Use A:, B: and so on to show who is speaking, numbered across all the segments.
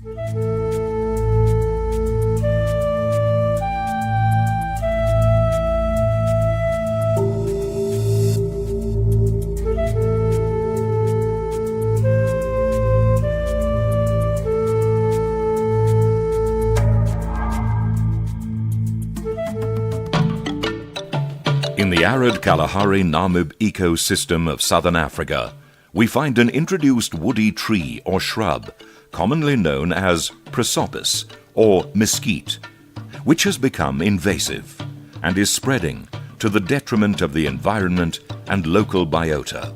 A: In the arid Kalahari-Namib ecosystem of southern Africa, we find an introduced woody tree or shrub, commonly known as prosopis or mesquite, which has become invasive and is spreading to the detriment of the environment and local biota.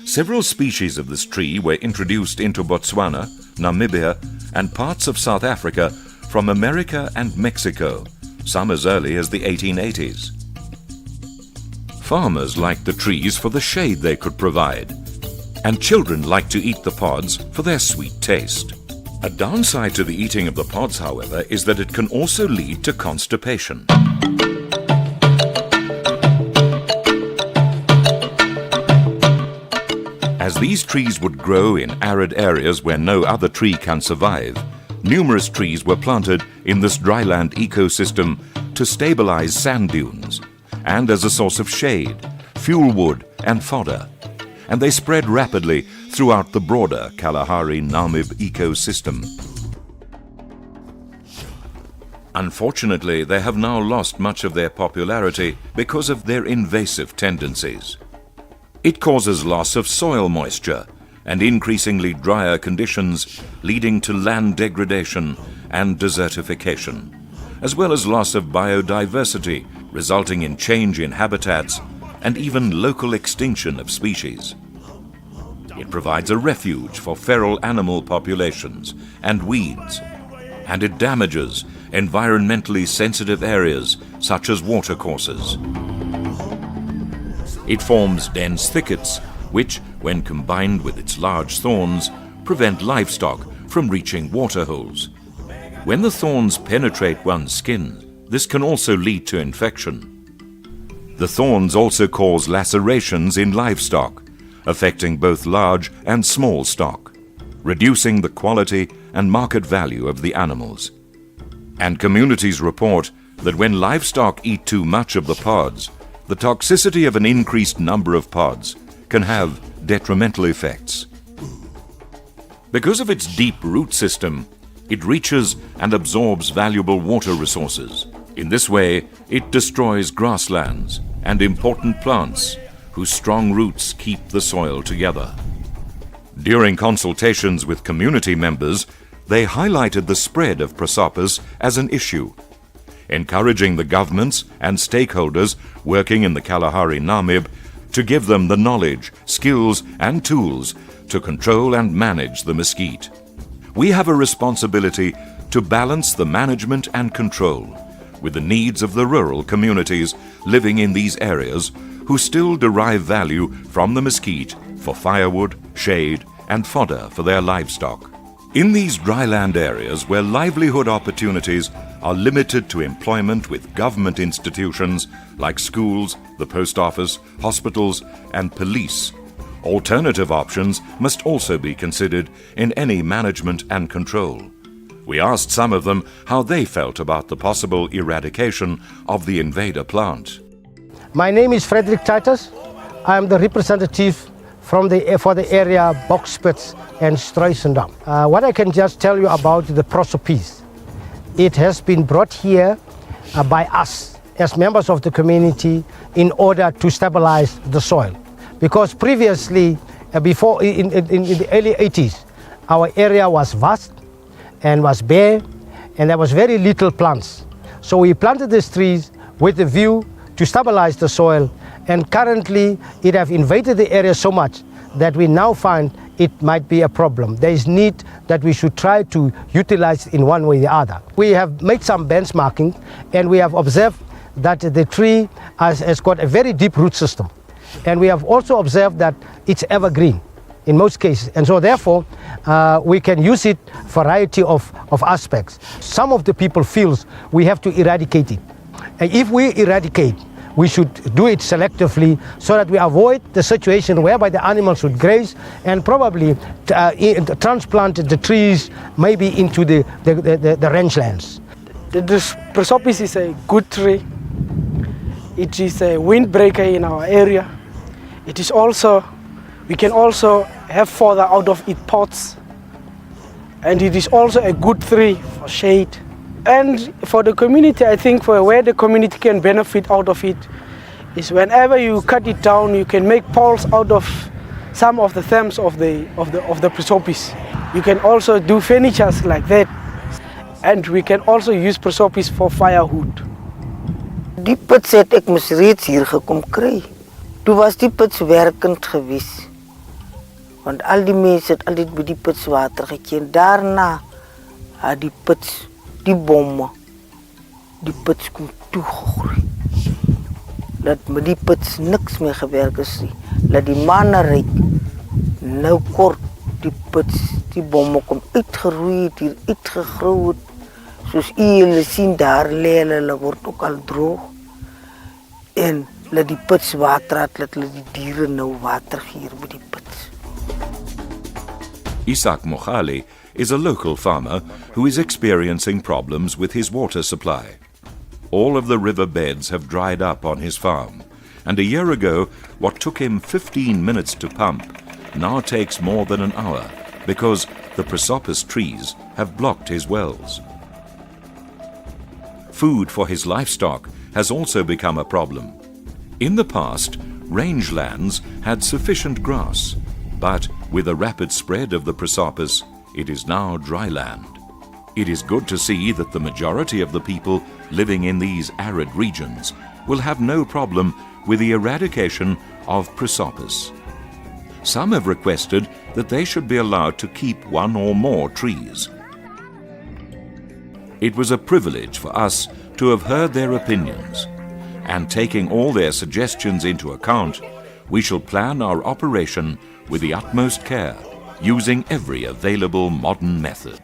A: Several species of this tree were introduced into Botswana, Namibia, and parts of South Africa from America and Mexico, some as early as the 1880s. Farmers liked the trees for the shade they could provide, and children liked to eat the pods for their sweet taste. A downside to the eating of the pods, however, is that it can also lead to constipation. As these trees would grow in arid areas where no other tree can survive, numerous trees were planted in this dryland ecosystem to stabilize sand dunes and as a source of shade, fuel wood and fodder, and they spread rapidly throughout the broader Kalahari-Namib ecosystem. Unfortunately, they have now lost much of their popularity because of their invasive tendencies. It causes loss of soil moisture and increasingly drier conditions, leading to land degradation and desertification, as well as loss of biodiversity, resulting in change in habitats and even local extinction of species. It provides a refuge for feral animal populations and weeds, and it damages environmentally sensitive areas such as watercourses. It forms dense thickets, which, when combined with its large thorns, prevent livestock from reaching waterholes. When the thorns penetrate one's skin, this can also lead to infection. The thorns also cause lacerations in livestock, affecting both large and small stock, reducing the quality and market value of the animals. And communities report that when livestock eat too much of the pods, the toxicity of an increased number of pods can have detrimental effects. Because of its deep root system, it reaches and absorbs valuable water resources. In this way, it destroys grasslands and important plants whose strong roots keep the soil together. During consultations with community members, they highlighted the spread of prosopis as an issue, encouraging the governments and stakeholders working in the Kalahari-Namib to give them the knowledge, skills and tools to control and manage the mesquite. We have a responsibility to balance the management and control with the needs of the rural communities living in these areas who still derive value from the mesquite for firewood, shade and fodder for their livestock. In these dryland areas where livelihood opportunities are limited to employment with government institutions like schools, the post office, hospitals and police, alternative options must also be considered in any management and control. We asked some of them how they felt about the possible eradication of the invader plant.
B: My name is Frederick Titus. I am the representative for the area Boksspits and Struisendam. What I can just tell you about the prosopis, it has been brought here by us as members of the community in order to stabilize the soil. Because previously, before in the early 80s, our area was vast and was bare and there was very little plants. So we planted these trees with the view to stabilize the soil, and currently it have invaded the area so much that we now find it might be a problem. There is need that we should try to utilize in one way or the other. We have made some benchmarking and we have observed that the tree has got a very deep root system. And we have also observed that it's evergreen in most cases. And so therefore, we can use it for a variety of aspects. Some of the people feels we have to eradicate it. And if we eradicate, we should do it selectively so that we avoid the situation whereby the animals would graze and probably transplant the trees maybe into the rangelands.
C: The prosopis is a good tree. It is a windbreaker in our area. It is also, we can also have fodder out of its pods. And it is also a good tree for shade. And for the community, I think for where the community can benefit out of it is whenever you cut it down, you can make poles out of some of the stems of the prosopis. You can also do furniture like that. And we can also use prosopis for firewood.
D: Die pits het ek mos reeds hier gekom kry. Toe was die pits werkend gewees. Want al die mense het altyd by die pits water geken. Daarna het die pits, die bomme, die pits kom toegegroei. Dat met die pits niks meer gewerk is nie. Dat die manne ryk, nou kort die pits, die bomme kom uitgeroei het, hier uitgegroei het. Soos julle sien daar lê hulle word ook al droog. En laat die pits water uit, laat die diere nou water gee by die pits.
A: Isak Mochali is a local farmer who is experiencing problems with his water supply. All of the river beds have dried up on his farm, and a year ago, what took him 15 minutes to pump now takes more than an hour because the prosopis trees have blocked his wells. Food for his livestock has also become a problem. In the past, rangelands had sufficient grass, but with the rapid spread of the prosopis, it is now dry land. It is good to see that the majority of the people living in these arid regions will have no problem with the eradication of prosopis. Some have requested that they should be allowed to keep one or more trees. It was a privilege for us to have heard their opinions, and taking all their suggestions into account, we shall plan our operation with the utmost care, using every available modern method.